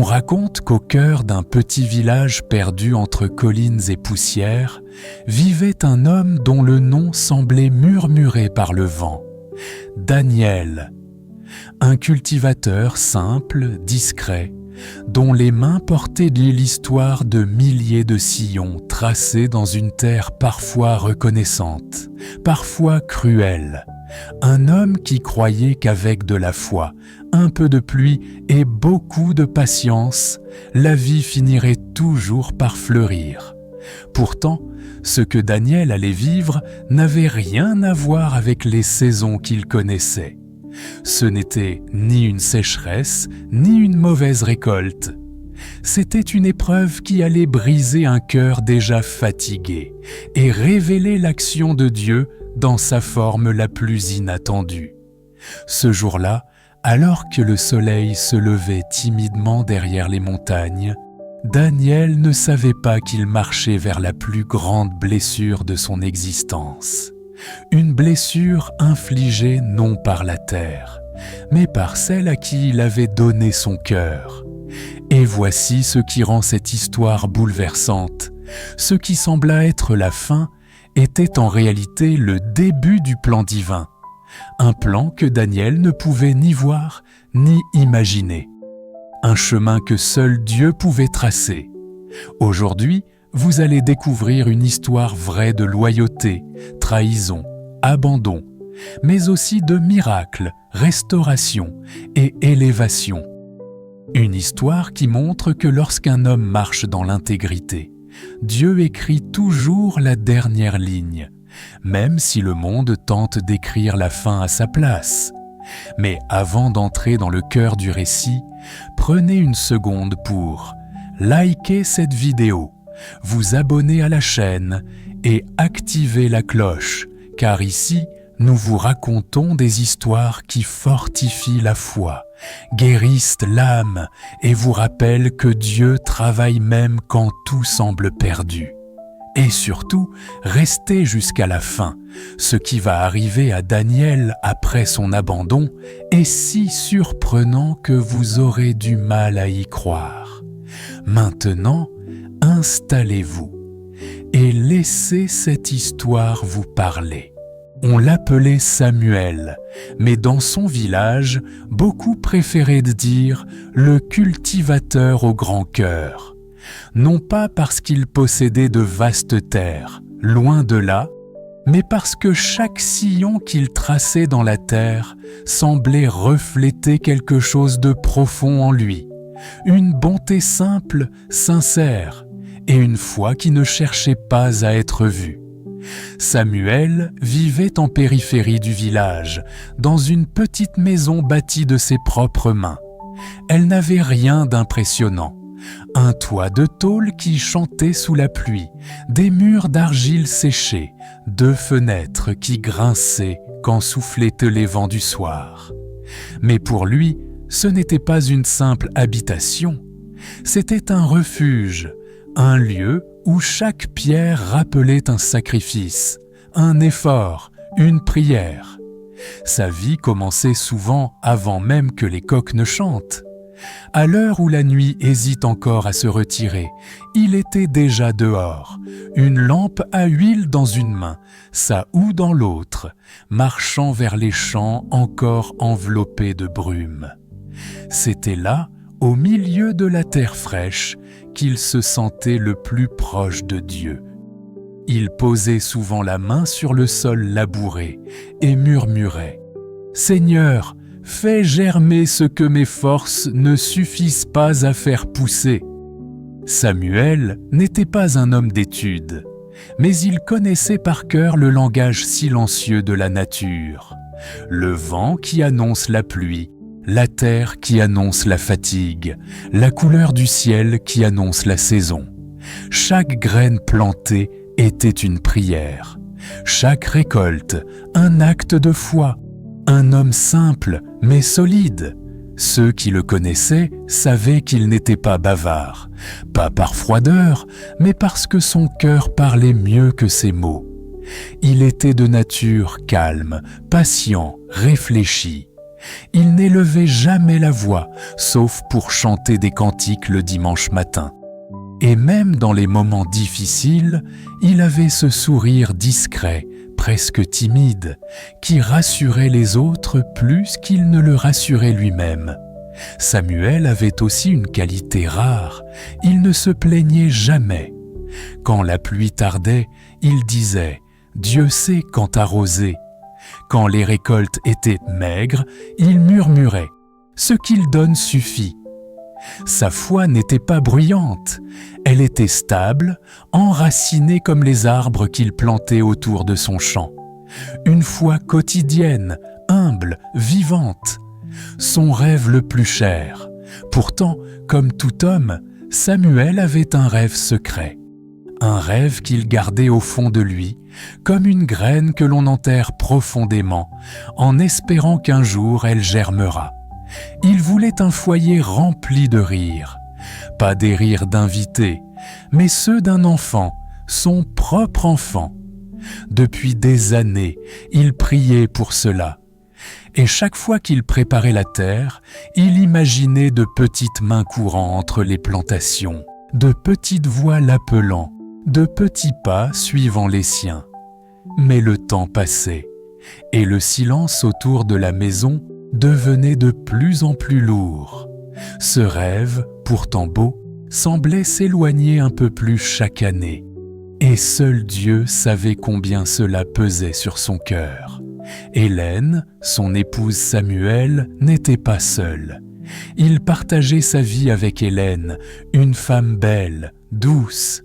On raconte qu'au cœur d'un petit village perdu entre collines et poussières, vivait un homme dont le nom semblait murmuré par le vent, Daniel, un cultivateur simple, discret, dont les mains portaient l'histoire de milliers de sillons tracés dans une terre parfois reconnaissante, parfois cruelle. Un homme qui croyait qu'avec de la foi, un peu de pluie et beaucoup de patience, la vie finirait toujours par fleurir. Pourtant, ce que Daniel allait vivre n'avait rien à voir avec les saisons qu'il connaissait. Ce n'était ni une sécheresse, ni une mauvaise récolte. C'était une épreuve qui allait briser un cœur déjà fatigué et révéler l'action de Dieu dans sa forme la plus inattendue. Ce jour-là, alors que le soleil se levait timidement derrière les montagnes, Daniel ne savait pas qu'il marchait vers la plus grande blessure de son existence. Une blessure infligée non par la terre, mais par celle à qui il avait donné son cœur. Et voici ce qui rend cette histoire bouleversante. Ce qui sembla être la fin était en réalité le début du plan divin. Un plan que Daniel ne pouvait ni voir ni imaginer. Un chemin que seul Dieu pouvait tracer. Aujourd'hui, vous allez découvrir une histoire vraie de loyauté, trahison, abandon, mais aussi de miracles, restauration et élévation. Une histoire qui montre que lorsqu'un homme marche dans l'intégrité, Dieu écrit toujours la dernière ligne, même si le monde tente d'écrire la fin à sa place. Mais avant d'entrer dans le cœur du récit, prenez une seconde pour liker cette vidéo, vous abonner à la chaîne et activer la cloche, car ici, nous vous racontons des histoires qui fortifient la foi, guérissent l'âme et vous rappellent que Dieu travaille même quand tout semble perdu. Et surtout, restez jusqu'à la fin. Ce qui va arriver à Daniel après son abandon est si surprenant que vous aurez du mal à y croire. Maintenant, installez-vous et laissez cette histoire vous parler. On l'appelait Samuel, mais dans son village, beaucoup préféraient dire le cultivateur au grand cœur. Non pas parce qu'il possédait de vastes terres, loin de là, mais parce que chaque sillon qu'il traçait dans la terre semblait refléter quelque chose de profond en lui, une bonté simple, sincère, et une foi qui ne cherchait pas à être vue. Samuel vivait en périphérie du village, dans une petite maison bâtie de ses propres mains. Elle n'avait rien d'impressionnant. Un toit de tôle qui chantait sous la pluie, des murs d'argile séchés, 2 fenêtres qui grinçaient quand soufflaient les vents du soir. Mais pour lui, ce n'était pas une simple habitation, c'était un refuge, un lieu où chaque pierre rappelait un sacrifice, un effort, une prière. Sa vie commençait souvent avant même que les coqs ne chantent. À l'heure où la nuit hésite encore à se retirer, il était déjà dehors, une lampe à huile dans une main, sa houe dans l'autre, marchant vers les champs encore enveloppés de brume. C'était là, au milieu de la terre fraîche, qu'il se sentait le plus proche de Dieu. Il posait souvent la main sur le sol labouré et murmurait « Seigneur, fais germer ce que mes forces ne suffisent pas à faire pousser. » Samuel n'était pas un homme d'études, mais il connaissait par cœur le langage silencieux de la nature, le vent qui annonce la pluie, la terre qui annonce la fatigue, la couleur du ciel qui annonce la saison. Chaque graine plantée était une prière, chaque récolte un acte de foi, un homme simple mais solide. Ceux qui le connaissaient savaient qu'il n'était pas bavard, pas par froideur, mais parce que son cœur parlait mieux que ses mots. Il était de nature calme, patient, réfléchi. Il n'élevait jamais la voix, sauf pour chanter des cantiques le dimanche matin. Et même dans les moments difficiles, il avait ce sourire discret, presque timide, qui rassurait les autres plus qu'il ne le rassurait lui-même. Samuel avait aussi une qualité rare, il ne se plaignait jamais. Quand la pluie tardait, il disait « Dieu sait quand arroser ». Quand les récoltes étaient maigres, il murmurait « Ce qu'il donne suffit ». Sa foi n'était pas bruyante, elle était stable, enracinée comme les arbres qu'il plantait autour de son champ. Une foi quotidienne, humble, vivante. Son rêve le plus cher. Pourtant, comme tout homme, Samuel avait un rêve secret. Un rêve qu'il gardait au fond de lui, comme une graine que l'on enterre profondément, en espérant qu'un jour elle germera. Il voulait un foyer rempli de rires, pas des rires d'invités, mais ceux d'un enfant, son propre enfant. Depuis des années, il priait pour cela. Et chaque fois qu'il préparait la terre, il imaginait de petites mains courant entre les plantations, de petites voix l'appelant, de petits pas suivant les siens. Mais le temps passait, et le silence autour de la maison devenait de plus en plus lourd. Ce rêve, pourtant beau, semblait s'éloigner un peu plus chaque année. Et seul Dieu savait combien cela pesait sur son cœur. Hélène, son épouse Samuel, n'était pas seule. Il partageait sa vie avec Hélène, une femme belle, douce.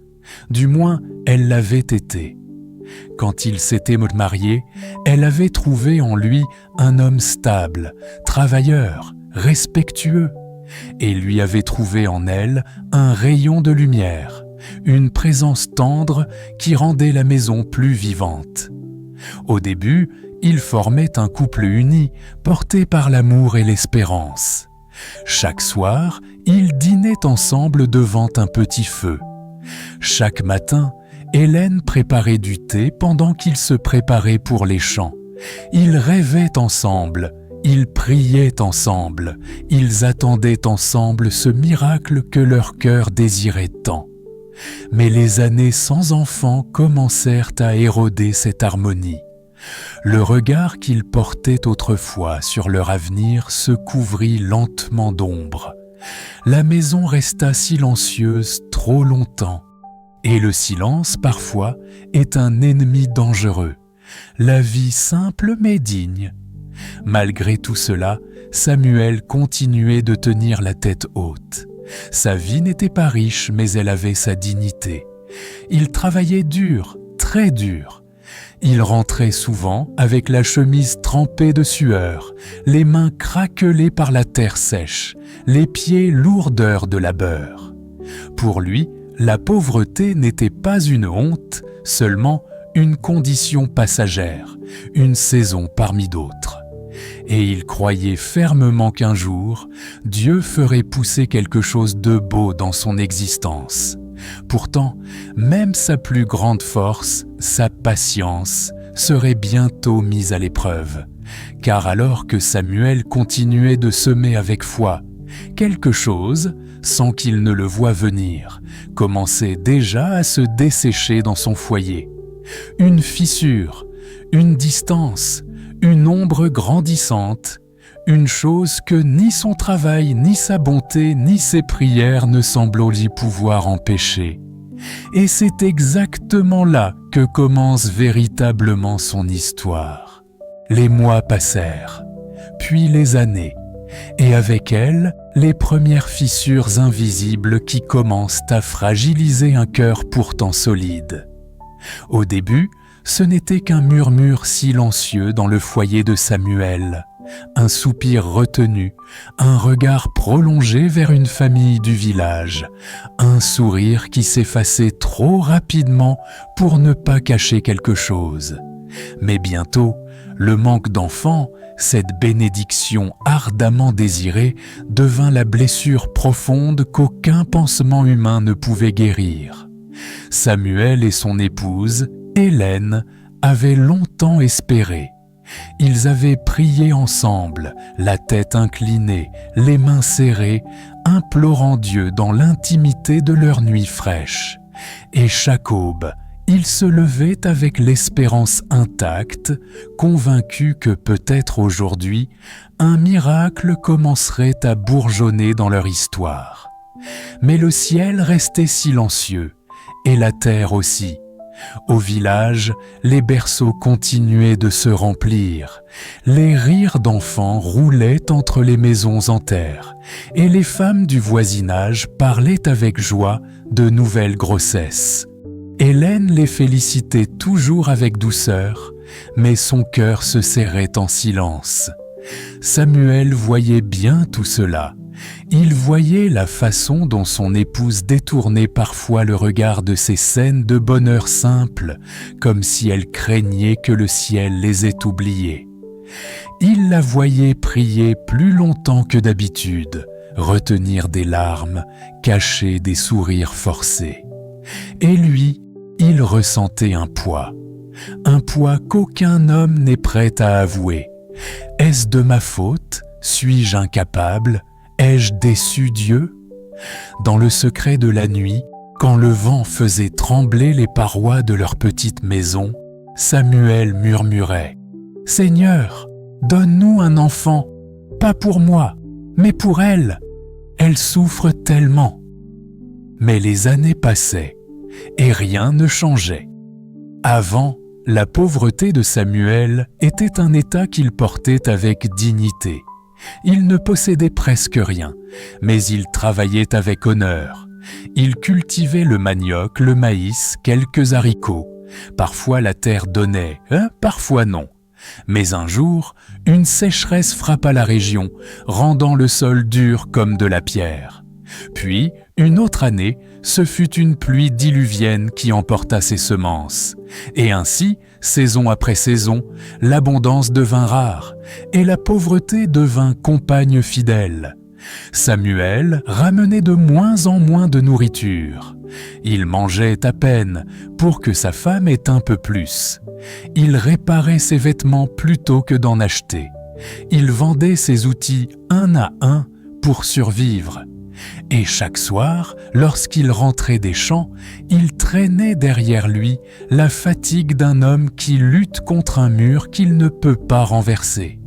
Du moins, elle l'avait été. Quand ils s'étaient mariés, elle avait trouvé en lui un homme stable, travailleur, respectueux, et lui avait trouvé en elle un rayon de lumière, une présence tendre qui rendait la maison plus vivante. Au début, ils formaient un couple uni, porté par l'amour et l'espérance. Chaque soir, ils dînaient ensemble devant un petit feu. Chaque matin, Hélène préparait du thé pendant qu'ils se préparaient pour les chants. Ils rêvaient ensemble, ils priaient ensemble, ils attendaient ensemble ce miracle que leur cœur désirait tant. Mais les années sans enfants commencèrent à éroder cette harmonie. Le regard qu'ils portaient autrefois sur leur avenir se couvrit lentement d'ombre. La maison resta silencieuse trop longtemps. Et le silence, parfois, est un ennemi dangereux. La vie simple mais digne. Malgré tout cela, Samuel continuait de tenir la tête haute. Sa vie n'était pas riche, mais elle avait sa dignité. Il travaillait dur, très dur. Il rentrait souvent avec la chemise trempée de sueur, les mains craquelées par la terre sèche, les pieds lourdeurs de labeur. Pour lui, la pauvreté n'était pas une honte, seulement une condition passagère, une saison parmi d'autres. Et il croyait fermement qu'un jour, Dieu ferait pousser quelque chose de beau dans son existence. Pourtant, même sa plus grande force, sa patience, serait bientôt mise à l'épreuve. Car alors que Samuel continuait de semer avec foi, quelque chose, sans qu'il ne le voie venir, commençait déjà à se dessécher dans son foyer. Une fissure, une distance, une ombre grandissante, une chose que ni son travail, ni sa bonté, ni ses prières ne semblent y pouvoir empêcher. Et c'est exactement là que commence véritablement son histoire. Les mois passèrent, puis les années, et avec elles, les premières fissures invisibles qui commencent à fragiliser un cœur pourtant solide. Au début, ce n'était qu'un murmure silencieux dans le foyer de Samuel, un soupir retenu, un regard prolongé vers une famille du village, un sourire qui s'effaçait trop rapidement pour ne pas cacher quelque chose. Mais bientôt, le manque d'enfants, cette bénédiction ardemment désirée, devint la blessure profonde qu'aucun pansement humain ne pouvait guérir. Samuel et son épouse, Hélène, avaient longtemps espéré. Ils avaient prié ensemble, la tête inclinée, les mains serrées, implorant Dieu dans l'intimité de leur nuit fraîche. Et chaque aube, ils se levaient avec l'espérance intacte, convaincus que peut-être aujourd'hui, un miracle commencerait à bourgeonner dans leur histoire. Mais le ciel restait silencieux, et la terre aussi. Au village, les berceaux continuaient de se remplir, les rires d'enfants roulaient entre les maisons en terre, et les femmes du voisinage parlaient avec joie de nouvelles grossesses. Hélène les félicitait toujours avec douceur, mais son cœur se serrait en silence. Samuel voyait bien tout cela. Il voyait la façon dont son épouse détournait parfois le regard de ces scènes de bonheur simple, comme si elle craignait que le ciel les ait oubliées. Il la voyait prier plus longtemps que d'habitude, retenir des larmes, cacher des sourires forcés. Et lui, il ressentait un poids qu'aucun homme n'est prêt à avouer. Est-ce de ma faute? Suis-je incapable? Ai-je déçu Dieu? Dans le secret de la nuit, quand le vent faisait trembler les parois de leur petite maison, Samuel murmurait « Seigneur, donne-nous un enfant, pas pour moi, mais pour elle. Elle souffre tellement. » Mais les années passaient, et rien ne changeait. Avant, la pauvreté de Samuel était un état qu'il portait avec dignité. Il ne possédait presque rien, mais il travaillait avec honneur. Il cultivait le manioc, le maïs, quelques haricots. Parfois la terre donnait, parfois non. Mais un jour, une sécheresse frappa la région, rendant le sol dur comme de la pierre. Puis, une autre année, ce fut une pluie diluvienne qui emporta ses semences. Et ainsi, saison après saison, l'abondance devint rare, et la pauvreté devint compagne fidèle. Samuel ramenait de moins en moins de nourriture. Il mangeait à peine pour que sa femme ait un peu plus. Il réparait ses vêtements plutôt que d'en acheter. Il vendait ses outils un à un pour survivre. Et chaque soir, lorsqu'il rentrait des champs, il traînait derrière lui la fatigue d'un homme qui lutte contre un mur qu'il ne peut pas renverser.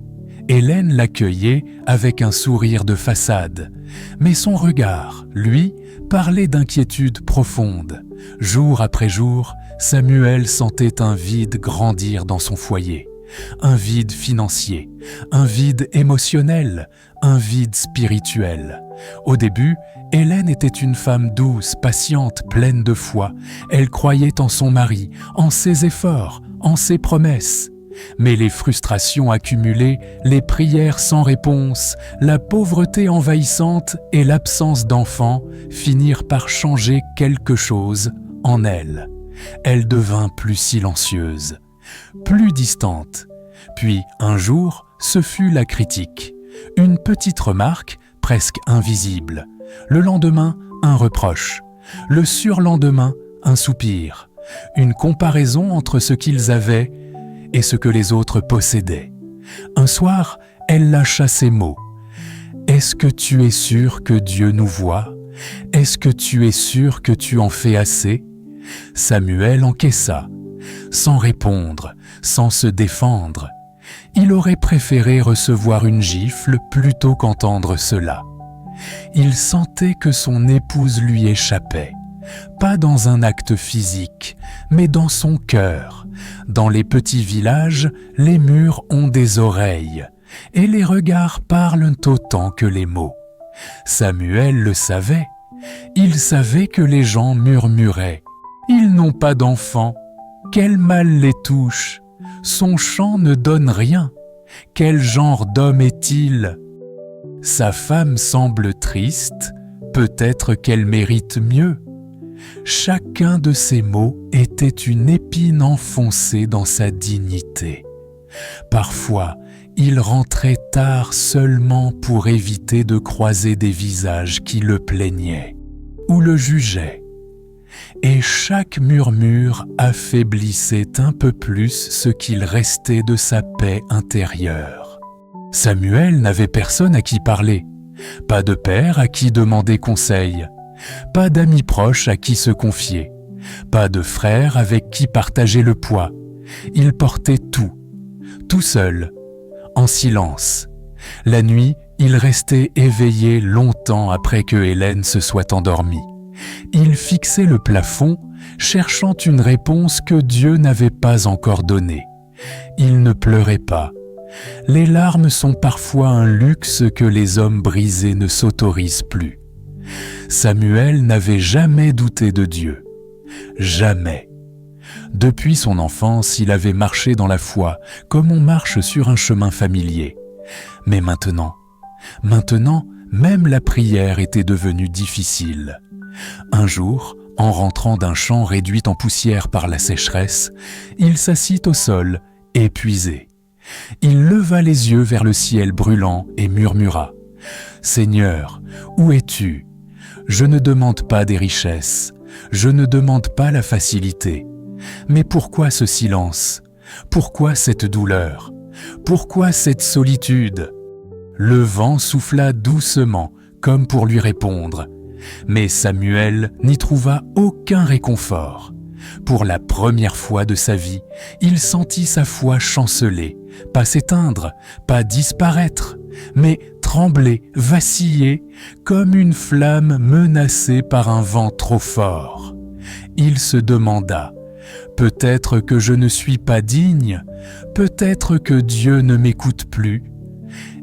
Hélène l'accueillait avec un sourire de façade, mais son regard, lui, parlait d'inquiétude profonde. Jour après jour, Samuel sentait un vide grandir dans son foyer. Un vide financier, un vide émotionnel, un vide spirituel. Au début, Hélène était une femme douce, patiente, pleine de foi. Elle croyait en son mari, en ses efforts, en ses promesses. Mais les frustrations accumulées, les prières sans réponse, la pauvreté envahissante et l'absence d'enfants finirent par changer quelque chose en elle. Elle devint plus silencieuse, plus distante. Puis, un jour, ce fut la critique. Une petite remarque, presque invisible. Le lendemain, un reproche. Le surlendemain, un soupir. Une comparaison entre ce qu'ils avaient et ce que les autres possédaient. Un soir, elle lâcha ces mots. « Est-ce que tu es sûr que Dieu nous voit? Est-ce que tu es sûr que tu en fais assez ?» Samuel encaissa, sans répondre, sans se défendre. Il aurait préféré recevoir une gifle plutôt qu'entendre cela. Il sentait que son épouse lui échappait, pas dans un acte physique, mais dans son cœur. Dans les petits villages, les murs ont des oreilles, et les regards parlent autant que les mots. Samuel le savait. Il savait que les gens murmuraient. Ils n'ont pas d'enfants. Quel mal les touche. Son chant ne donne rien. Quel genre d'homme est-il? Sa femme semble triste. Peut-être qu'elle mérite mieux. Chacun de ces mots était une épine enfoncée dans sa dignité. Parfois, il rentrait tard seulement pour éviter de croiser des visages qui le plaignaient ou le jugeaient. et chaque murmure affaiblissait un peu plus ce qu'il restait de sa paix intérieure. Samuel n'avait personne à qui parler, pas de père à qui demander conseil, pas d'amis proches à qui se confier, pas de frère avec qui partager le poids. Il portait tout seul, en silence. La nuit, il restait éveillé longtemps après que Hélène se soit endormie. Il fixait le plafond, cherchant une réponse que Dieu n'avait pas encore donnée. Il ne pleurait pas. Les larmes sont parfois un luxe que les hommes brisés ne s'autorisent plus. Samuel n'avait jamais douté de Dieu. Jamais. Depuis son enfance, il avait marché dans la foi, comme on marche sur un chemin familier. Mais maintenant, même la prière était devenue difficile. Un jour, en rentrant d'un champ réduit en poussière par la sécheresse, il s'assit au sol, épuisé. Il leva les yeux vers le ciel brûlant et murmura « Seigneur, où es-tu ? Je ne demande pas des richesses, je ne demande pas la facilité. Mais pourquoi ce silence ? Pourquoi cette douleur ? Pourquoi cette solitude ?» Le vent souffla doucement, comme pour lui répondre. Mais Samuel n'y trouva aucun réconfort. Pour la première fois de sa vie, il sentit sa foi chanceler, pas s'éteindre, pas disparaître, mais trembler, vaciller, comme une flamme menacée par un vent trop fort. Il se demanda « Peut-être que je ne suis pas digne, peut-être que Dieu ne m'écoute plus. »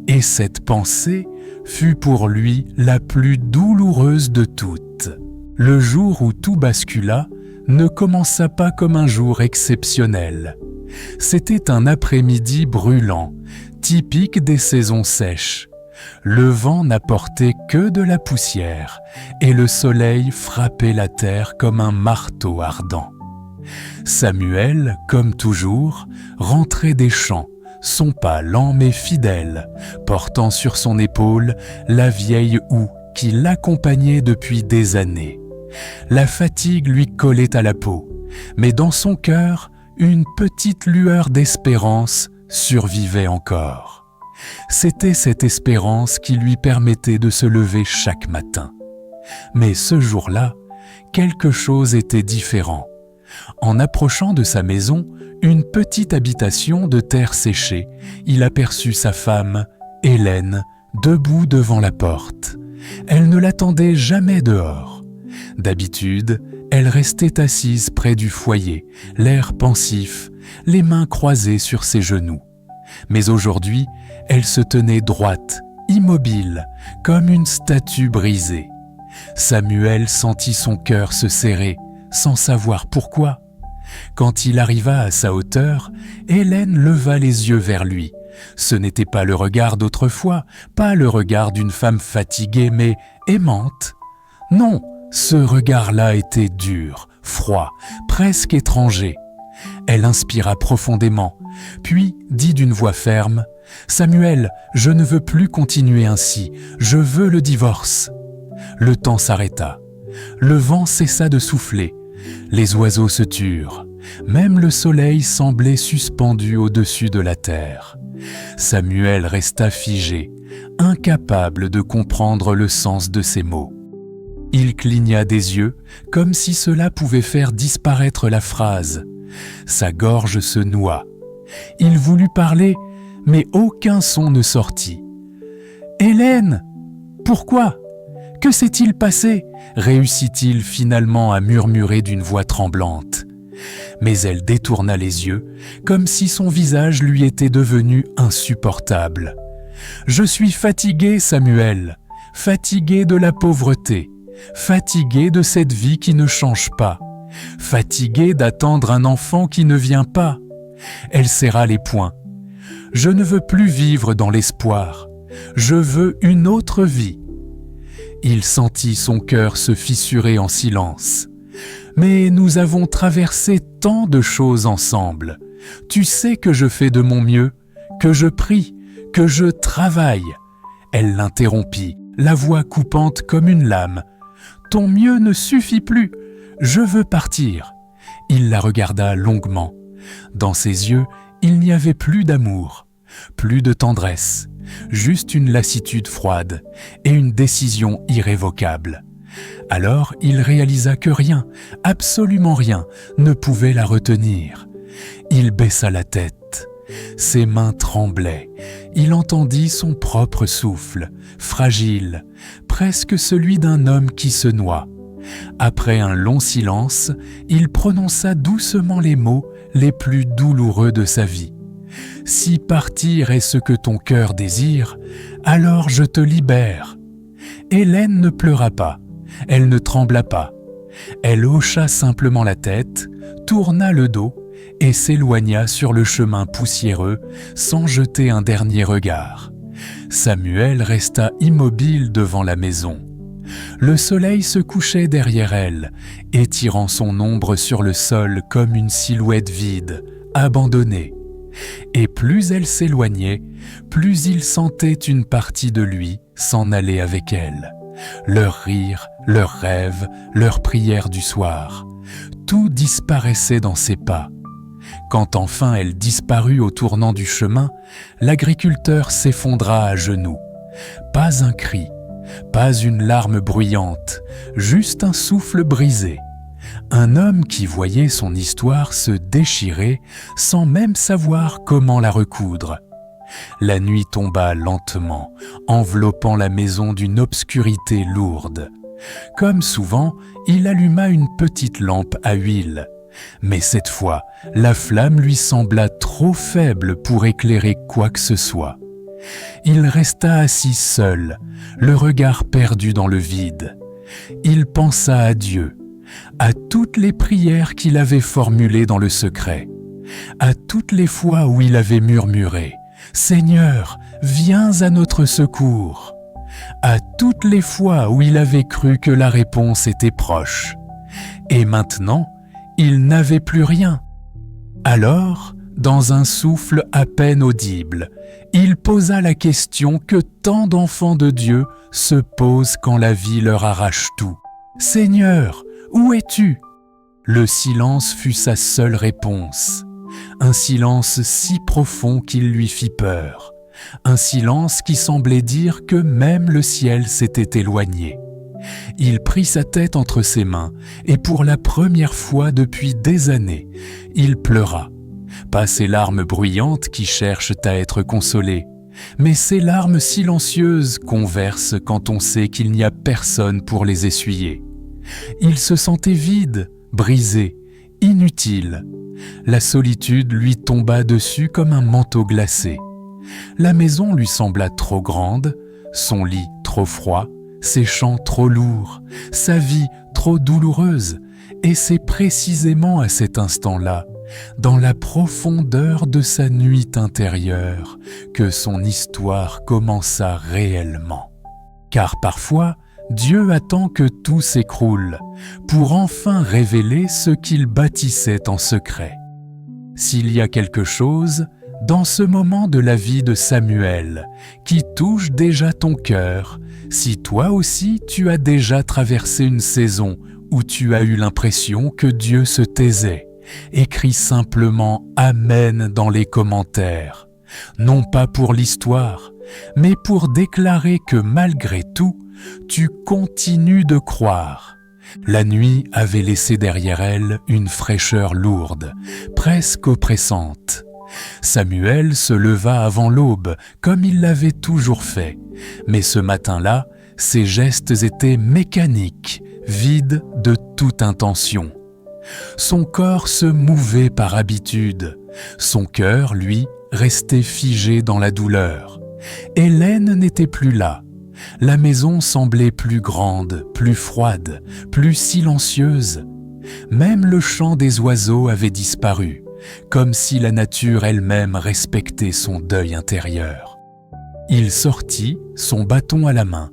Et cette pensée fut pour lui la plus douloureuse de toutes. Le jour où tout bascula ne commença pas comme un jour exceptionnel. C'était un après-midi brûlant, typique des saisons sèches. Le vent n'apportait que de la poussière et le soleil frappait la terre comme un marteau ardent. Samuel, comme toujours, rentrait des champs, son pas lent mais fidèle, portant sur son épaule la vieille houe qui l'accompagnait depuis des années. La fatigue lui collait à la peau, mais dans son cœur, une petite lueur d'espérance survivait encore. C'était cette espérance qui lui permettait de se lever chaque matin. Mais ce jour-là, quelque chose était différent. En approchant de sa maison, une petite habitation de terre séchée, il aperçut sa femme, Hélène, debout devant la porte. Elle ne l'attendait jamais dehors. D'habitude, elle restait assise près du foyer, l'air pensif, les mains croisées sur ses genoux. Mais aujourd'hui, elle se tenait droite, immobile, comme une statue brisée. Samuel sentit son cœur se serrer, sans savoir pourquoi. Quand il arriva à sa hauteur, Hélène leva les yeux vers lui. Ce n'était pas le regard d'autrefois, pas le regard d'une femme fatiguée mais aimante. Non, ce regard-là était dur, froid, presque étranger. Elle inspira profondément, puis dit d'une voix ferme « Samuel, je ne veux plus continuer ainsi, je veux le divorce. » Le temps s'arrêta. Le vent cessa de souffler. Les oiseaux se turent. Même le soleil semblait suspendu au-dessus de la terre. Samuel resta figé, incapable de comprendre le sens de ces mots. Il cligna des yeux, comme si cela pouvait faire disparaître la phrase. Sa gorge se noua. Il voulut parler, mais aucun son ne sortit. « Hélène, pourquoi ? Que s'est-il passé ?» réussit-il finalement à murmurer d'une voix tremblante. Mais elle détourna les yeux, comme si son visage lui était devenu insupportable. « Je suis fatigué, Samuel, fatigué de la pauvreté, fatigué de cette vie qui ne change pas, fatigué d'attendre un enfant qui ne vient pas. » Elle serra les poings. « Je ne veux plus vivre dans l'espoir, je veux une autre vie. » Il sentit son cœur se fissurer en silence. « Mais nous avons traversé tant de choses ensemble. Tu sais que je fais de mon mieux, que je prie, que je travaille. » Elle l'interrompit, la voix coupante comme une lame. « Ton mieux ne suffit plus. Je veux partir. » Il la regarda longuement. Dans ses yeux, il n'y avait plus d'amour, plus de tendresse, juste une lassitude froide et une décision irrévocable. Alors il réalisa que rien, absolument rien, ne pouvait la retenir. Il baissa la tête. Ses mains tremblaient. Il entendit son propre souffle, fragile, presque celui d'un homme qui se noie. Après un long silence, il prononça doucement les mots les plus douloureux de sa vie. « Si partir est ce que ton cœur désire, alors je te libère. » Hélène ne pleura pas, elle ne trembla pas. Elle hocha simplement la tête, tourna le dos et s'éloigna sur le chemin poussiéreux sans jeter un dernier regard. Samuel resta immobile devant la maison. Le soleil se couchait derrière elle, étirant son ombre sur le sol comme une silhouette vide, abandonnée. Et plus elle s'éloignait, plus il sentait une partie de lui s'en aller avec elle. Leurs rires, leurs rêves, leurs prières du soir, tout disparaissait dans ses pas. Quand enfin elle disparut au tournant du chemin, l'agriculteur s'effondra à genoux. Pas un cri, pas une larme bruyante, juste un souffle brisé. Un homme qui voyait son histoire se déchirer sans même savoir comment la recoudre. La nuit tomba lentement, enveloppant la maison d'une obscurité lourde. Comme souvent, il alluma une petite lampe à huile. Mais cette fois, la flamme lui sembla trop faible pour éclairer quoi que ce soit. Il resta assis seul, le regard perdu dans le vide. Il pensa à Dieu, à toutes les prières qu'il avait formulées dans le secret, à toutes les fois où il avait murmuré « Seigneur, viens à notre secours », à toutes les fois où il avait cru que la réponse était proche. Et maintenant, il n'avait plus rien. Alors, dans un souffle à peine audible, il posa la question que tant d'enfants de Dieu se posent quand la vie leur arrache tout. « Seigneur, où es-tu » Le silence fut sa seule réponse. Un silence si profond qu'il lui fit peur. Un silence qui semblait dire que même le ciel s'était éloigné. Il prit sa tête entre ses mains et pour la première fois depuis des années, il pleura. Pas ces larmes bruyantes qui cherchent à être consolées, mais ces larmes silencieuses qu'on verse quand on sait qu'il n'y a personne pour les essuyer. Il se sentait vide, brisé, inutile. La solitude lui tomba dessus comme un manteau glacé. La maison lui sembla trop grande, son lit trop froid, ses chants trop lourds, sa vie trop douloureuse, et c'est précisément à cet instant-là, dans la profondeur de sa nuit intérieure, que son histoire commença réellement. Car parfois, Dieu attend que tout s'écroule pour enfin révéler ce qu'il bâtissait en secret. S'il y a quelque chose, dans ce moment de la vie de Samuel, qui touche déjà ton cœur, si toi aussi tu as déjà traversé une saison où tu as eu l'impression que Dieu se taisait, écris simplement « Amen » dans les commentaires, non pas pour l'histoire, mais pour déclarer que malgré tout, tu continues de croire. La nuit avait laissé derrière elle une fraîcheur lourde, presque oppressante. Samuel se leva avant l'aube, comme il l'avait toujours fait, mais ce matin-là, ses gestes étaient mécaniques, vides de toute intention. Son corps se mouvait par habitude, son cœur, lui, restait figé dans la douleur. Hélène n'était plus là. La maison semblait plus grande, plus froide, plus silencieuse. Même le chant des oiseaux avait disparu, comme si la nature elle-même respectait son deuil intérieur. Il sortit, son bâton à la main,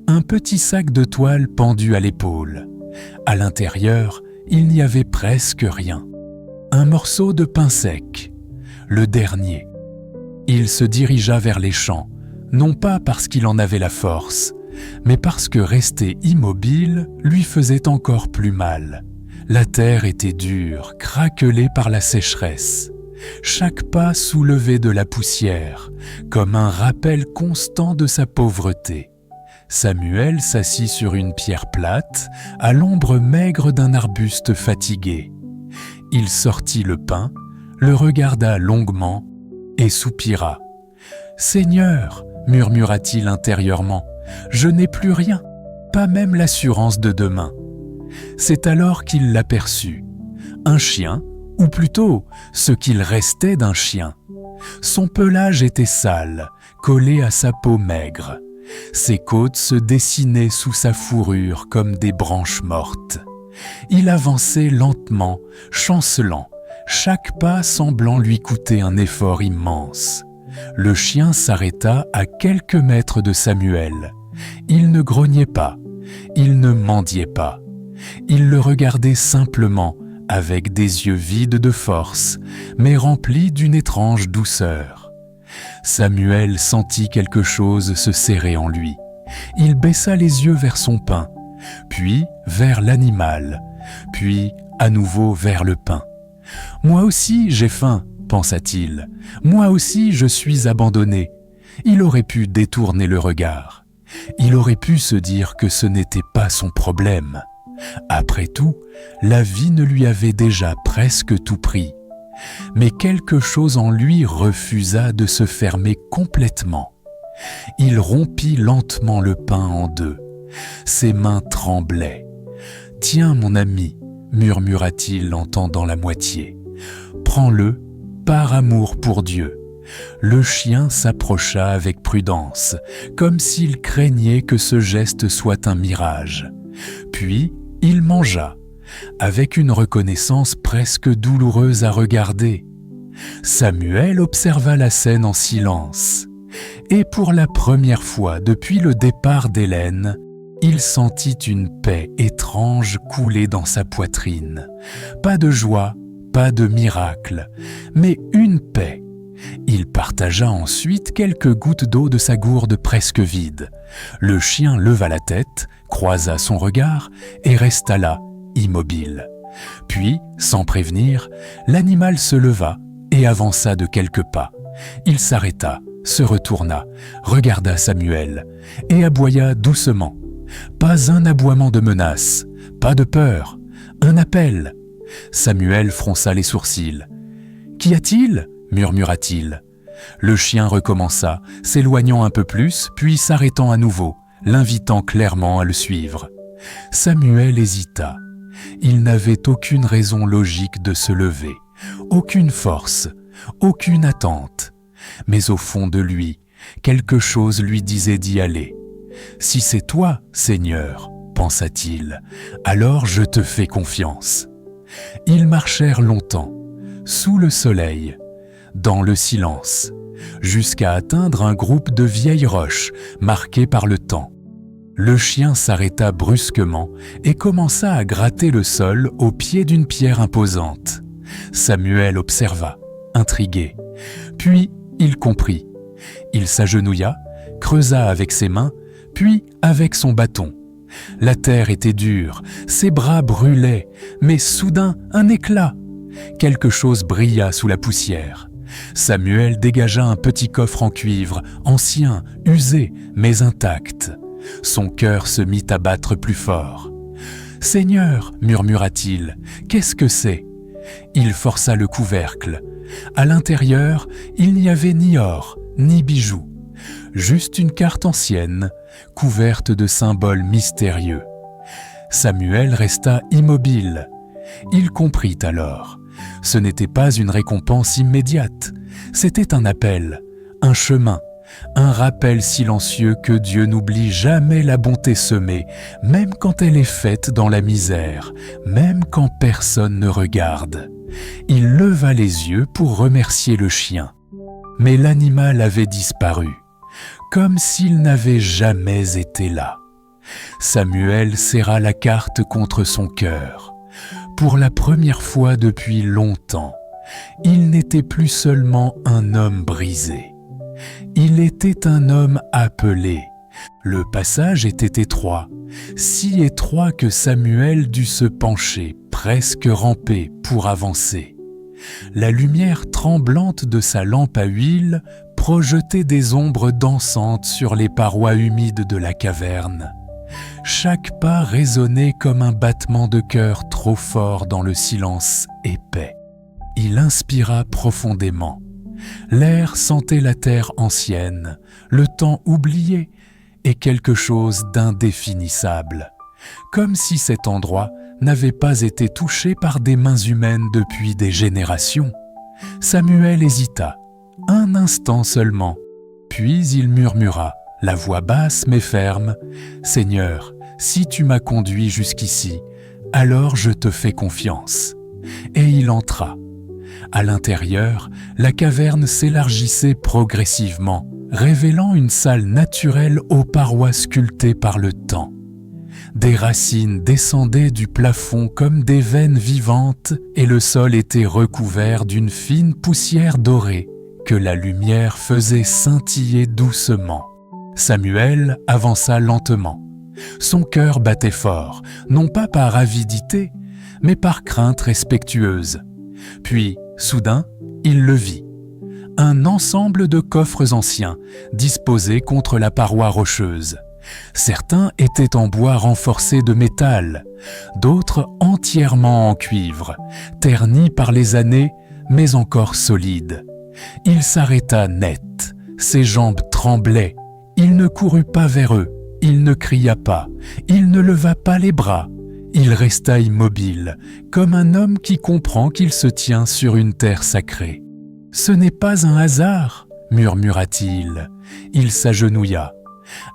un petit sac de toile pendu à l'épaule. À l'intérieur, il n'y avait presque rien. Un morceau de pain sec, le dernier. Il se dirigea vers les champs, non pas parce qu'il en avait la force, mais parce que rester immobile lui faisait encore plus mal. La terre était dure, craquelée par la sécheresse. Chaque pas soulevait de la poussière, comme un rappel constant de sa pauvreté. Samuel s'assit sur une pierre plate, à l'ombre maigre d'un arbuste fatigué. Il sortit le pain, le regarda longuement et soupira. « Seigneur, murmura-t-il intérieurement, je n'ai plus rien, pas même l'assurance de demain. » C'est alors qu'il l'aperçut. Un chien, ou plutôt ce qu'il restait d'un chien. Son pelage était sale, collé à sa peau maigre. Ses côtes se dessinaient sous sa fourrure comme des branches mortes. Il avançait lentement, chancelant, chaque pas semblant lui coûter un effort immense. Le chien s'arrêta à quelques mètres de Samuel. Il ne grognait pas, il ne mendiait pas. Il le regardait simplement, avec des yeux vides de force, mais remplis d'une étrange douceur. Samuel sentit quelque chose se serrer en lui. Il baissa les yeux vers son pain, puis vers l'animal, puis à nouveau vers le pain. « Moi aussi j'ai faim, pensa-t-il. Moi aussi je suis abandonné. » Il aurait pu détourner le regard. Il aurait pu se dire que ce n'était pas son problème. Après tout, la vie ne lui avait déjà presque tout pris. Mais quelque chose en lui refusa de se fermer complètement. Il rompit lentement le pain en deux. Ses mains tremblaient. « Tiens, mon ami, murmura-t-il en tendant la moitié. « Prends-le, par amour pour Dieu. » Le chien s'approcha avec prudence, comme s'il craignait que ce geste soit un mirage. Puis, il mangea, avec une reconnaissance presque douloureuse à regarder. Samuel observa la scène en silence. Et pour la première fois depuis le départ d'Hélène, il sentit une paix étrange couler dans sa poitrine. Pas de joie, pas de miracle, mais une paix. Il partagea ensuite quelques gouttes d'eau de sa gourde presque vide. Le chien leva la tête, croisa son regard et resta là, immobile. Puis, sans prévenir, l'animal se leva et avança de quelques pas. Il s'arrêta, se retourna, regarda Samuel et aboya doucement. Pas un aboiement de menace, pas de peur, un appel. Samuel fronça les sourcils. « Qu'y a-t-il » murmura-t-il. Le chien recommença, s'éloignant un peu plus, puis s'arrêtant à nouveau, l'invitant clairement à le suivre. Samuel hésita. Il n'avait aucune raison logique de se lever, aucune force, aucune attente. Mais au fond de lui, quelque chose lui disait d'y aller. « Si c'est toi, Seigneur, pensa-t-il, alors je te fais confiance. » Ils marchèrent longtemps, sous le soleil, dans le silence, jusqu'à atteindre un groupe de vieilles roches marquées par le temps. Le chien s'arrêta brusquement et commença à gratter le sol au pied d'une pierre imposante. Samuel observa, intrigué. Puis il comprit. Il s'agenouilla, creusa avec ses mains, puis avec son bâton. La terre était dure, ses bras brûlaient, mais soudain un éclat. Quelque chose brilla sous la poussière. Samuel dégagea un petit coffre en cuivre, ancien, usé, mais intact. Son cœur se mit à battre plus fort. « Seigneur, murmura-t-il, qu'est-ce que c'est » Il força le couvercle. À l'intérieur, il n'y avait ni or, ni bijoux. Juste une carte ancienne, couverte de symboles mystérieux. Samuel resta immobile. Il comprit alors. Ce n'était pas une récompense immédiate, c'était un appel, un chemin, un rappel silencieux que Dieu n'oublie jamais la bonté semée, même quand elle est faite dans la misère, même quand personne ne regarde. Il leva les yeux pour remercier le chien. Mais l'animal avait disparu, comme s'il n'avait jamais été là. Samuel serra la carte contre son cœur. Pour la première fois depuis longtemps, il n'était plus seulement un homme brisé. Il était un homme appelé. Le passage était étroit, si étroit que Samuel dut se pencher, presque ramper pour avancer. La lumière tremblante de sa lampe à huile projetait des ombres dansantes sur les parois humides de la caverne. Chaque pas résonnait comme un battement de cœur trop fort dans le silence épais. Il inspira profondément. L'air sentait la terre ancienne, le temps oublié et quelque chose d'indéfinissable, comme si cet endroit n'avait pas été touché par des mains humaines depuis des générations. Samuel hésita, un instant seulement, puis il murmura, la voix basse mais ferme, « Seigneur, si tu m'as conduit jusqu'ici, alors je te fais confiance. » Et il entra. À l'intérieur, la caverne s'élargissait progressivement, révélant une salle naturelle aux parois sculptées par le temps. Des racines descendaient du plafond comme des veines vivantes et le sol était recouvert d'une fine poussière dorée que la lumière faisait scintiller doucement. Samuel avança lentement. Son cœur battait fort, non pas par avidité, mais par crainte respectueuse. Puis, soudain, il le vit. Un ensemble de coffres anciens, disposés contre la paroi rocheuse. Certains étaient en bois renforcé de métal, d'autres entièrement en cuivre, ternis par les années, mais encore solides. Il s'arrêta net, ses jambes tremblaient. Il ne courut pas vers eux, il ne cria pas, il ne leva pas les bras. Il resta immobile, comme un homme qui comprend qu'il se tient sur une terre sacrée. « Ce n'est pas un hasard » murmura-t-il. Il s'agenouilla.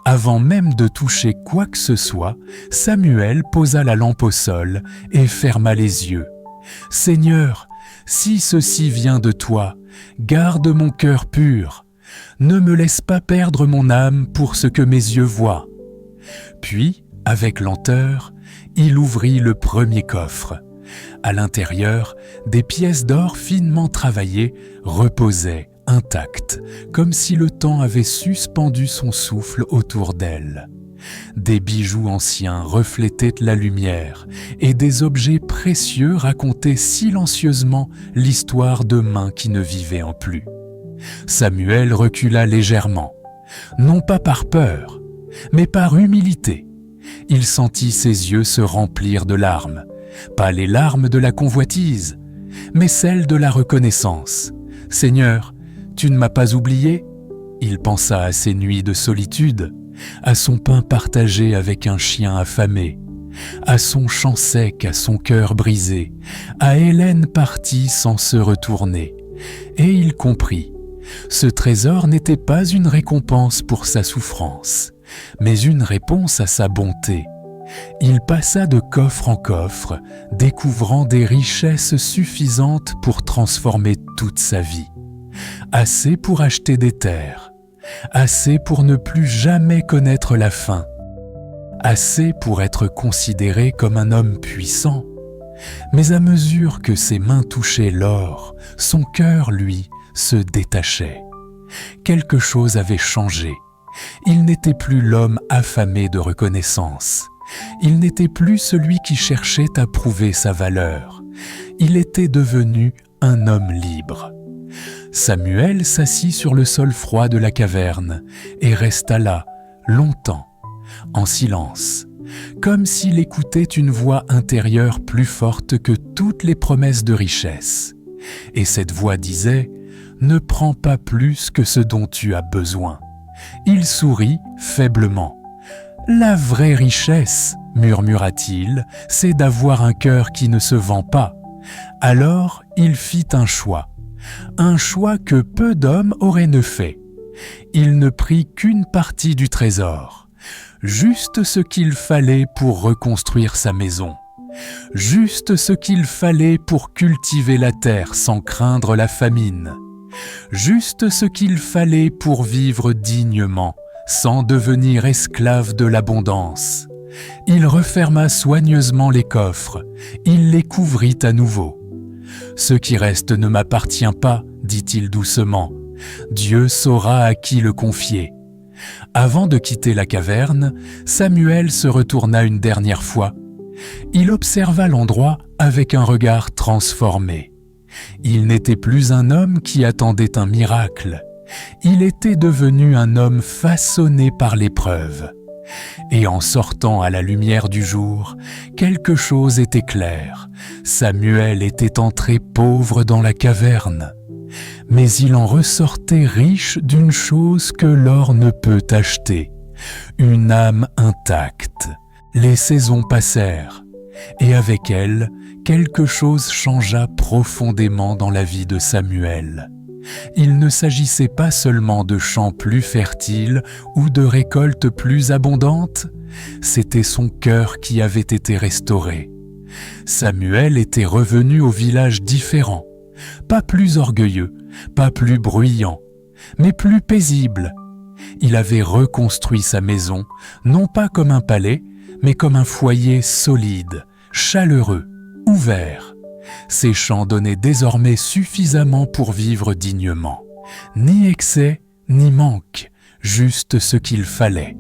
Avant même de toucher quoi que ce soit, Samuel posa la lampe au sol et ferma les yeux. « Seigneur, si ceci vient de toi, garde mon cœur pur. Ne me laisse pas perdre mon âme pour ce que mes yeux voient. » Puis, avec lenteur, il ouvrit le premier coffre. À l'intérieur, des pièces d'or finement travaillées reposaient intactes, comme si le temps avait suspendu son souffle autour d'elles. Des bijoux anciens reflétaient la lumière et des objets précieux racontaient silencieusement l'histoire de mains qui ne vivaient en plus. Samuel recula légèrement, non pas par peur, mais par humilité. Il sentit ses yeux se remplir de larmes, pas les larmes de la convoitise, mais celles de la reconnaissance. « Seigneur, tu ne m'as pas oublié ?» Il pensa à ses nuits de solitude, à son pain partagé avec un chien affamé, à son chant sec, à son cœur brisé, à Hélène partie sans se retourner. Et il comprit. Ce trésor n'était pas une récompense pour sa souffrance, mais une réponse à sa bonté. Il passa de coffre en coffre, découvrant des richesses suffisantes pour transformer toute sa vie. Assez pour acheter des terres, assez pour ne plus jamais connaître la faim, assez pour être considéré comme un homme puissant. Mais à mesure que ses mains touchaient l'or, son cœur, lui, se détachait. Quelque chose avait changé. Il n'était plus l'homme affamé de reconnaissance. Il n'était plus celui qui cherchait à prouver sa valeur. Il était devenu un homme libre. Samuel s'assit sur le sol froid de la caverne et resta là, longtemps, en silence, comme s'il écoutait une voix intérieure plus forte que toutes les promesses de richesse. Et cette voix disait « Ne prends pas plus que ce dont tu as besoin ». Il sourit faiblement. « La vraie richesse, murmura-t-il, c'est d'avoir un cœur qui ne se vend pas. » Alors il fit un choix que peu d'hommes auraient ne fait. Il ne prit qu'une partie du trésor, juste ce qu'il fallait pour reconstruire sa maison, juste ce qu'il fallait pour cultiver la terre sans craindre la famine, juste ce qu'il fallait pour vivre dignement, sans devenir esclave de l'abondance. Il referma soigneusement les coffres, il les couvrit à nouveau. « Ce qui reste ne m'appartient pas, dit-il doucement. Dieu saura à qui le confier. » Avant de quitter la caverne, Samuel se retourna une dernière fois. Il observa l'endroit avec un regard transformé. Il n'était plus un homme qui attendait un miracle. Il était devenu un homme façonné par l'épreuve. Et en sortant à la lumière du jour, quelque chose était clair. Samuel était entré pauvre dans la caverne. Mais il en ressortait riche d'une chose que l'or ne peut acheter, une âme intacte. Les saisons passèrent, et avec elles, quelque chose changea profondément dans la vie de Samuel. Il ne s'agissait pas seulement de champs plus fertiles ou de récoltes plus abondantes, c'était son cœur qui avait été restauré. Samuel était revenu au village différent, pas plus orgueilleux, pas plus bruyant, mais plus paisible. Il avait reconstruit sa maison, non pas comme un palais, mais comme un foyer solide, chaleureux, ouvert. Ses champs donnaient désormais suffisamment pour vivre dignement. Ni excès, ni manque, juste ce qu'il fallait.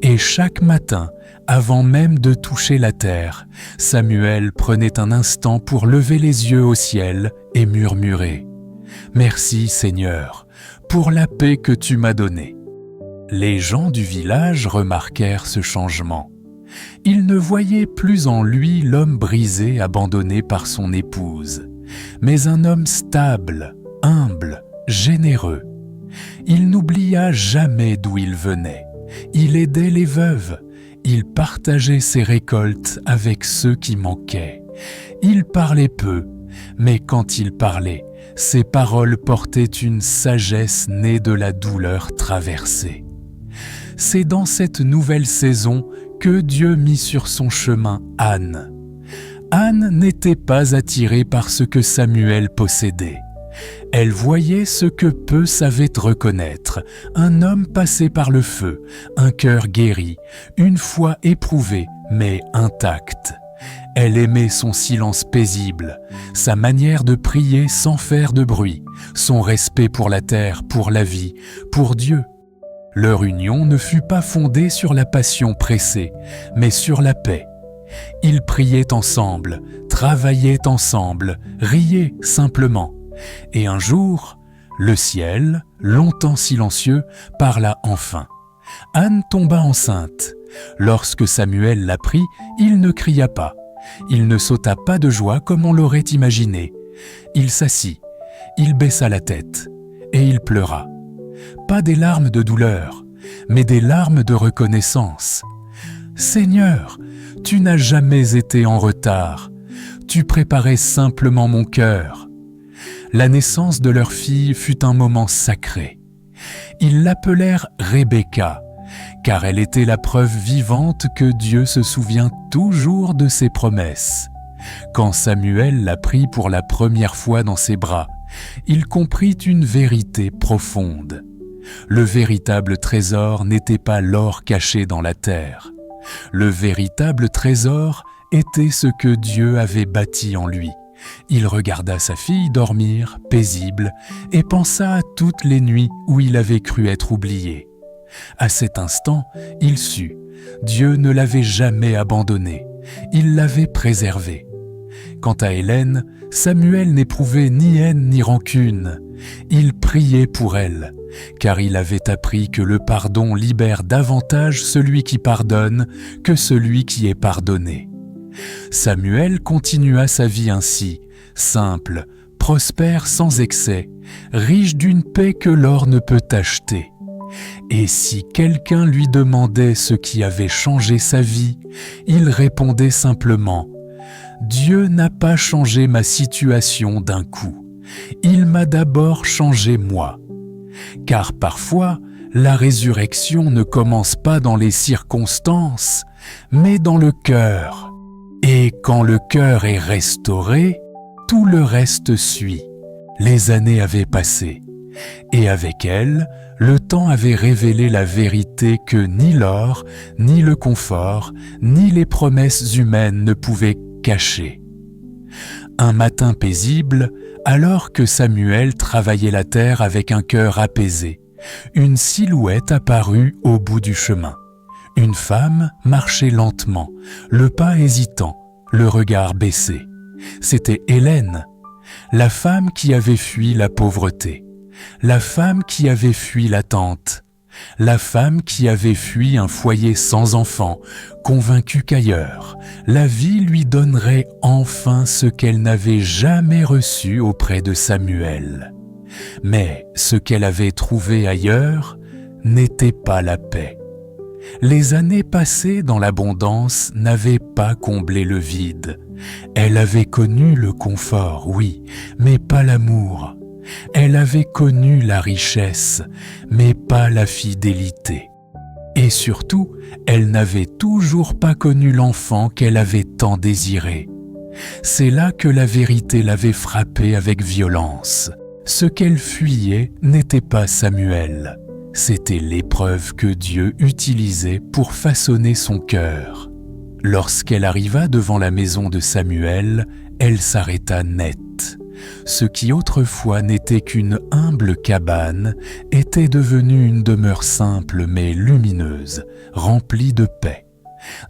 Et chaque matin, avant même de toucher la terre, Samuel prenait un instant pour lever les yeux au ciel et murmurer « Merci Seigneur, pour la paix que tu m'as donnée. » Les gens du village remarquèrent ce changement. Ils ne voyaient plus en lui l'homme brisé abandonné par son épouse, mais un homme stable, humble, généreux. Il n'oublia jamais d'où il venait. Il aidait les veuves. Il partageait ses récoltes avec ceux qui manquaient. Il parlait peu, mais quand il parlait, ses paroles portaient une sagesse née de la douleur traversée. C'est dans cette nouvelle saison que Dieu mit sur son chemin Anne. Anne n'était pas attirée par ce que Samuel possédait. Elle voyait ce que peu savaient reconnaître, un homme passé par le feu, un cœur guéri, une foi éprouvée mais intacte. Elle aimait son silence paisible, sa manière de prier sans faire de bruit, son respect pour la terre, pour la vie, pour Dieu. Leur union ne fut pas fondée sur la passion pressée, mais sur la paix. Ils priaient ensemble, travaillaient ensemble, riaient simplement. Et un jour, le ciel, longtemps silencieux, parla enfin. Anne tomba enceinte. Lorsque Samuel l'apprit, il ne cria pas. Il ne sauta pas de joie comme on l'aurait imaginé. Il s'assit, il baissa la tête et il pleura. Pas des larmes de douleur, mais des larmes de reconnaissance. « Seigneur, tu n'as jamais été en retard. Tu préparais simplement mon cœur. » La naissance de leur fille fut un moment sacré. Ils l'appelèrent Rebecca, car elle était la preuve vivante que Dieu se souvient toujours de ses promesses. Quand Samuel la prit pour la première fois dans ses bras, il comprit une vérité profonde. Le véritable trésor n'était pas l'or caché dans la terre. Le véritable trésor était ce que Dieu avait bâti en lui. Il regarda sa fille dormir, paisible, et pensa à toutes les nuits où il avait cru être oublié. À cet instant, il sut, Dieu ne l'avait jamais abandonné, il l'avait préservé. Quant à Hélène, Samuel n'éprouvait ni haine ni rancune. Il priait pour elle, car il avait appris que le pardon libère davantage celui qui pardonne que celui qui est pardonné. Samuel continua sa vie ainsi, simple, prospère sans excès, riche d'une paix que l'or ne peut acheter. Et si quelqu'un lui demandait ce qui avait changé sa vie, il répondait simplement « Dieu n'a pas changé ma situation d'un coup. Il m'a d'abord changé moi. » Car parfois, la résurrection ne commence pas dans les circonstances, mais dans le cœur. Et quand le cœur est restauré, tout le reste suit. Les années avaient passé, et avec elles, le temps avait révélé la vérité que ni l'or, ni le confort, ni les promesses humaines ne pouvaient cacher. Un matin paisible, alors que Samuel travaillait la terre avec un cœur apaisé, une silhouette apparut au bout du chemin. Une femme marchait lentement, le pas hésitant, le regard baissé. C'était Hélène, la femme qui avait fui la pauvreté, la femme qui avait fui l'attente, la femme qui avait fui un foyer sans enfants, convaincue qu'ailleurs, la vie lui donnerait enfin ce qu'elle n'avait jamais reçu auprès de Samuel. Mais ce qu'elle avait trouvé ailleurs n'était pas la paix. Les années passées dans l'abondance n'avaient pas comblé le vide. Elle avait connu le confort, oui, mais pas l'amour. Elle avait connu la richesse, mais pas la fidélité. Et surtout, elle n'avait toujours pas connu l'enfant qu'elle avait tant désiré. C'est là que la vérité l'avait frappée avec violence. Ce qu'elle fuyait n'était pas Samuel. C'était l'épreuve que Dieu utilisait pour façonner son cœur. Lorsqu'elle arriva devant la maison de Samuel, elle s'arrêta net. Ce qui autrefois n'était qu'une humble cabane était devenu une demeure simple mais lumineuse, remplie de paix.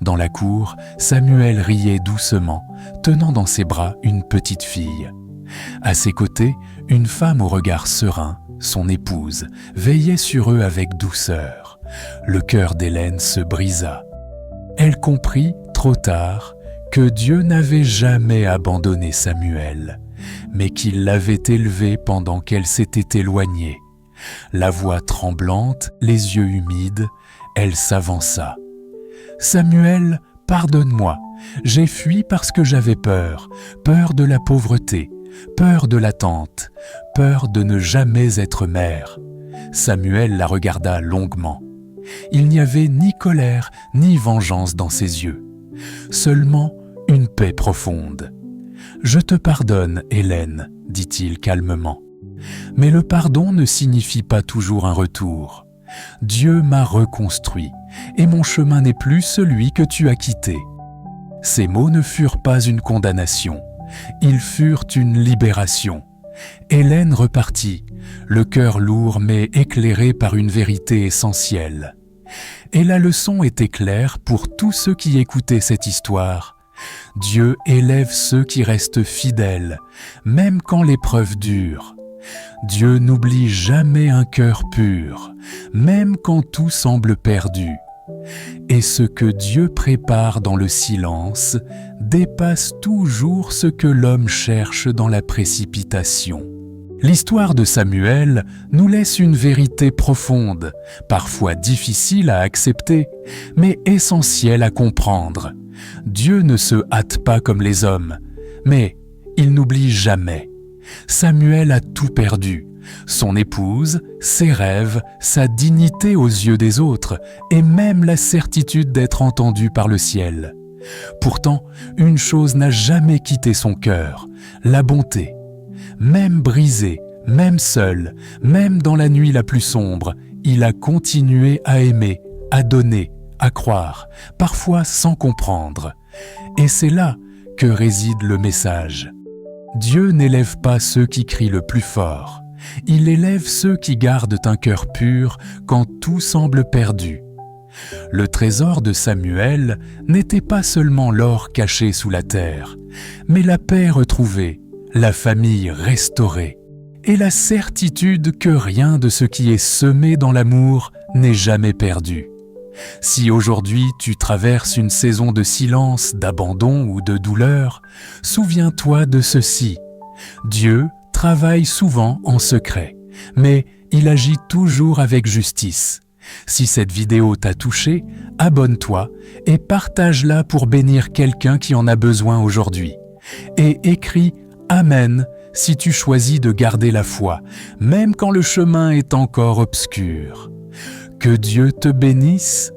Dans la cour, Samuel riait doucement, tenant dans ses bras une petite fille. À ses côtés, une femme au regard serein, son épouse, veillait sur eux avec douceur. Le cœur d'Hélène se brisa. Elle comprit, trop tard, que Dieu n'avait jamais abandonné Samuel, mais qu'il l'avait élevé pendant qu'elle s'était éloignée. La voix tremblante, les yeux humides, elle s'avança. « Samuel, pardonne-moi, j'ai fui parce que j'avais peur, peur de la pauvreté, peur de l'attente, peur de ne jamais être mère. » Samuel la regarda longuement. Il n'y avait ni colère ni vengeance dans ses yeux, seulement une paix profonde. « Je te pardonne, Hélène, » dit-il calmement. « Mais le pardon ne signifie pas toujours un retour. Dieu m'a reconstruit, et mon chemin n'est plus celui que tu as quitté. » Ces mots ne furent pas une condamnation, ils furent une libération. Hélène repartit, le cœur lourd mais éclairé par une vérité essentielle. Et la leçon était claire pour tous ceux qui écoutaient cette histoire. Dieu élève ceux qui restent fidèles, même quand l'épreuve dure. Dieu n'oublie jamais un cœur pur, même quand tout semble perdu. Et ce que Dieu prépare dans le silence dépasse toujours ce que l'homme cherche dans la précipitation. L'histoire de Samuel nous laisse une vérité profonde, parfois difficile à accepter, mais essentielle à comprendre. Dieu ne se hâte pas comme les hommes, mais il n'oublie jamais. Samuel a tout perdu, son épouse, ses rêves, sa dignité aux yeux des autres et même la certitude d'être entendu par le ciel. Pourtant, une chose n'a jamais quitté son cœur, la bonté. Même brisé, même seul, même dans la nuit la plus sombre, il a continué à aimer, à donner, à croire, parfois sans comprendre. Et c'est là que réside le message. Dieu n'élève pas ceux qui crient le plus fort. Il élève ceux qui gardent un cœur pur quand tout semble perdu. Le trésor de Samuel n'était pas seulement l'or caché sous la terre, mais la paix retrouvée, la famille restaurée et la certitude que rien de ce qui est semé dans l'amour n'est jamais perdu. Si aujourd'hui tu traverses une saison de silence, d'abandon ou de douleur, souviens-toi de ceci. Dieu travaille souvent en secret, mais il agit toujours avec justice. Si cette vidéo t'a touché, abonne-toi et partage-la pour bénir quelqu'un qui en a besoin aujourd'hui. Et écris « Amen » si tu choisis de garder la foi, même quand le chemin est encore obscur. Que Dieu te bénisse